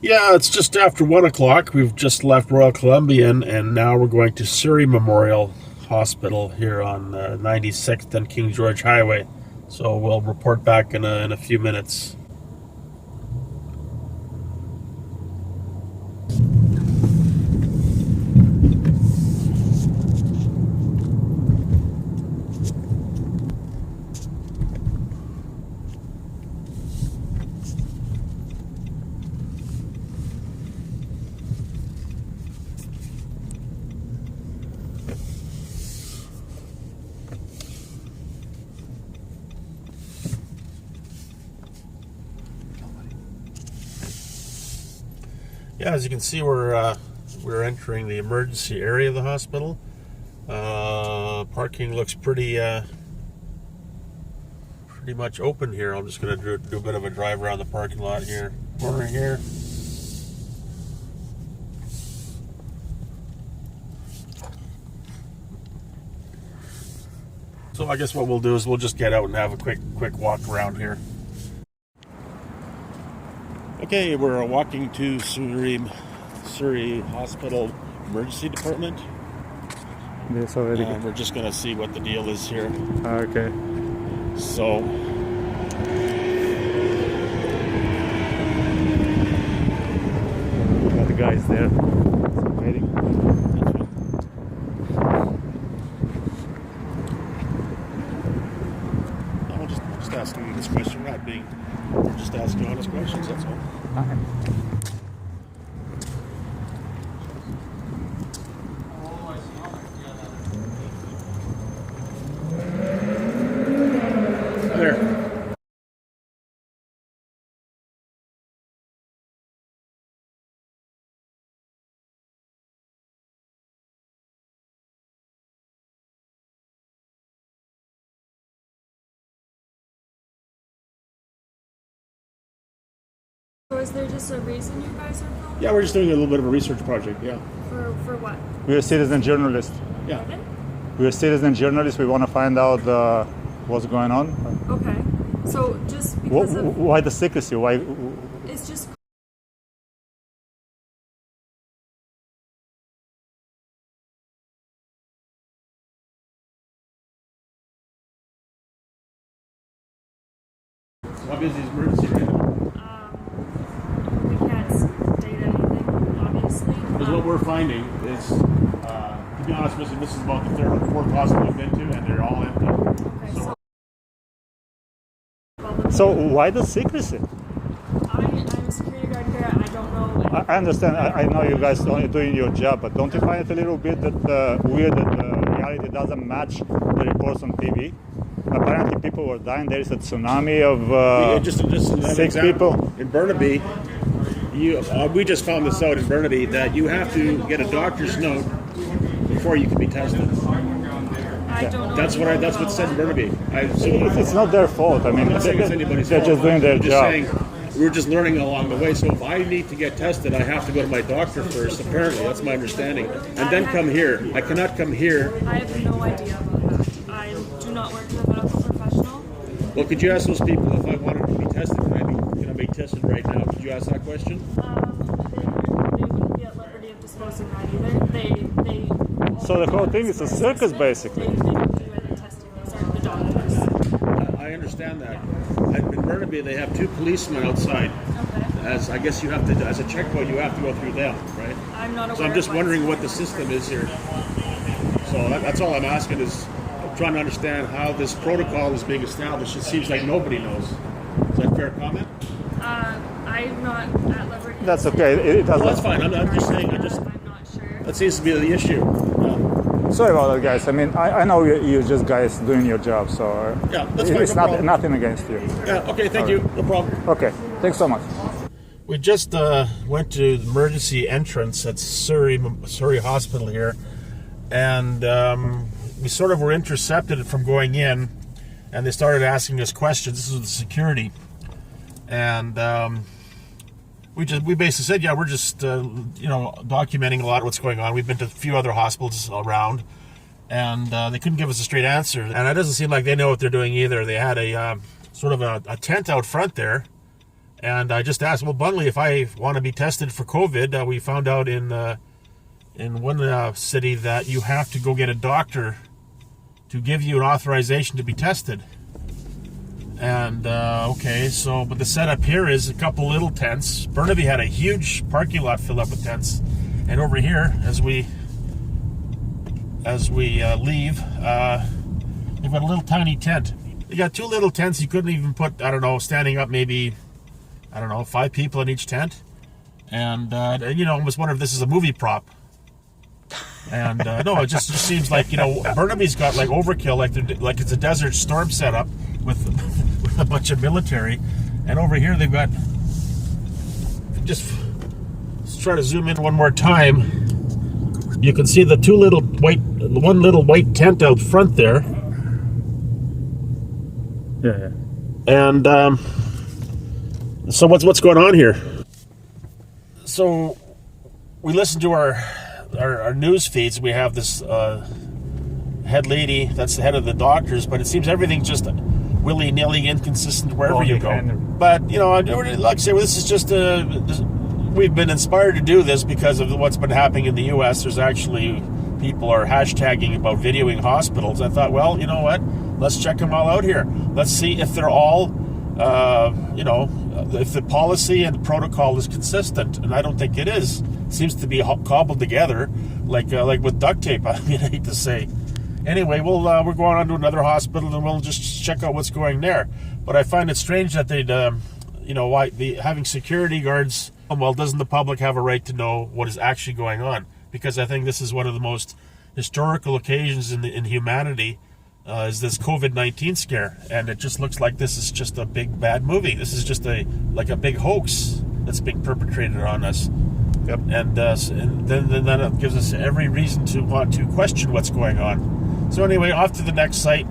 Yeah, it's just after 1 o'clock. We've just left Royal Columbian, and now we're going to Surrey Memorial Hospital here on 96th and King George Highway. So we'll report back in a few minutes. Yeah, as you can see, we're entering the emergency area of the hospital. Parking looks pretty much open here. I'm just going to do a bit of a drive around the parking lot here. Corner here. So I guess what we'll do is we'll just get out and have a quick walk around here. Okay, we're walking to Surrey Hospital Emergency Department. Yes, already. We're just going to see what the deal is here. Okay. So, got the guys there. Waiting. I'm just asking you this question. We're just asking honest questions, that's all. There. So is there just a reason you guys are filming? Yeah, we're just doing a little bit of a research project, yeah. For what? We're citizen journalists. Yeah. We're citizen journalists. We want to find out what's going on. Okay. So just because of... Why the secrecy? Why? It's just... How busy is emergency right now? we can't state anything, obviously. Because what we're finding is, to be honest with you, this is about the third or fourth hospital we've been to, and they're all empty. Okay, So why the secrecy? I'm a security guard here. I don't know. I understand. I know you guys are doing your job, but don't you find it a little bit weird that the reality doesn't match the reports on TV? Apparently, people were dying. There is a tsunami of just 6 example. people. In Burnaby, we just found this out in Burnaby that you have to get a doctor's note before you can be tested. I don't know. That's what said in Burnaby. It's not their fault. I mean, I'm not saying it's anybody's they're fault. just doing their I'm just job. saying we're just learning along the way. So if I need to get tested, I have to go to my doctor first. Apparently, that's my understanding, and then come here. I cannot come here. I have no idea about that. I do not work as a medical professional. Well, could you ask those people if I wanted to be tested? Can I be tested right now? Could you ask that question? They wouldn't be at liberty of disclosing that either. So the whole thing is a circus, basically. They don't do any testing. These are the doctors. I understand that. In Burnaby, they have 2 policemen outside. Okay. As I guess you have to, as a checkpoint, you have to go through them, right? I'm not aware. So I'm just of wondering what the system is here. So that's all I'm asking is I'm trying to understand how this protocol is being established. It seems like nobody knows. Is that a fair comment? I'm not at liberty. That's okay. It doesn't. Well, that's fine. I'm just saying. I'm not sure. That seems to be the issue. Sorry about that, guys. I mean, I know you're just guys doing your job, so Yeah, that's fine. it's No problem. nothing against you. Yeah. Okay. Thank you. No problem. Okay, thanks so much. We just went to the emergency entrance at Surrey Hospital here, and we sort of were intercepted from going in, and they started asking us questions. This was the security, and we basically said, yeah, we're just documenting a lot of what's going on. We've been to a few other hospitals around, and they couldn't give us a straight answer. And it doesn't seem like they know what they're doing either. They had a sort of a tent out front there. And I just asked, well, bluntly, if I want to be tested for COVID, we found out in one city that you have to go get a doctor to give you an authorization to be tested. And okay, so but the setup here is a couple little tents. Burnaby had a huge parking lot filled up with tents, and over here, as we leave, they've got a little tiny tent. You got two little tents. You couldn't even put, I don't know, standing up maybe, I don't know, 5 people in each tent. And you know, I almost wonder if this is a movie prop. And no, it just seems like, you know, Burnaby's got like overkill, like it's a Desert Storm setup with a bunch of military. And over here they've got, let's try to zoom in one more time. You can see the one little white tent out front there. Yeah. And so what's going on here? So we listen to our news feeds. We have this head lady that's the head of the doctors, but it seems everything's just willy-nilly, inconsistent wherever you go. But you know, like I say, this is just we've been inspired to do this because of what's been happening in the U.S. There's actually people are hashtagging about videoing hospitals. I thought, well, you know what? Let's check them all out here. Let's see if they're all, you know, if the policy and the protocol is consistent. And I don't think it is. It seems to be cobbled together like with duct tape. I mean, I hate to say. Anyway, we're going on to another hospital and we'll just check out what's going there. But I find it strange that they'd, you know, why having security guards. Well, doesn't the public have a right to know what is actually going on? Because I think this is one of the most historical occasions in humanity, is this COVID-19 scare, and it just looks like this is just a big bad movie. This is just like a big hoax that's being perpetrated on us. Yep. And then it gives us every reason to want to question what's going on. So anyway, off to the next site.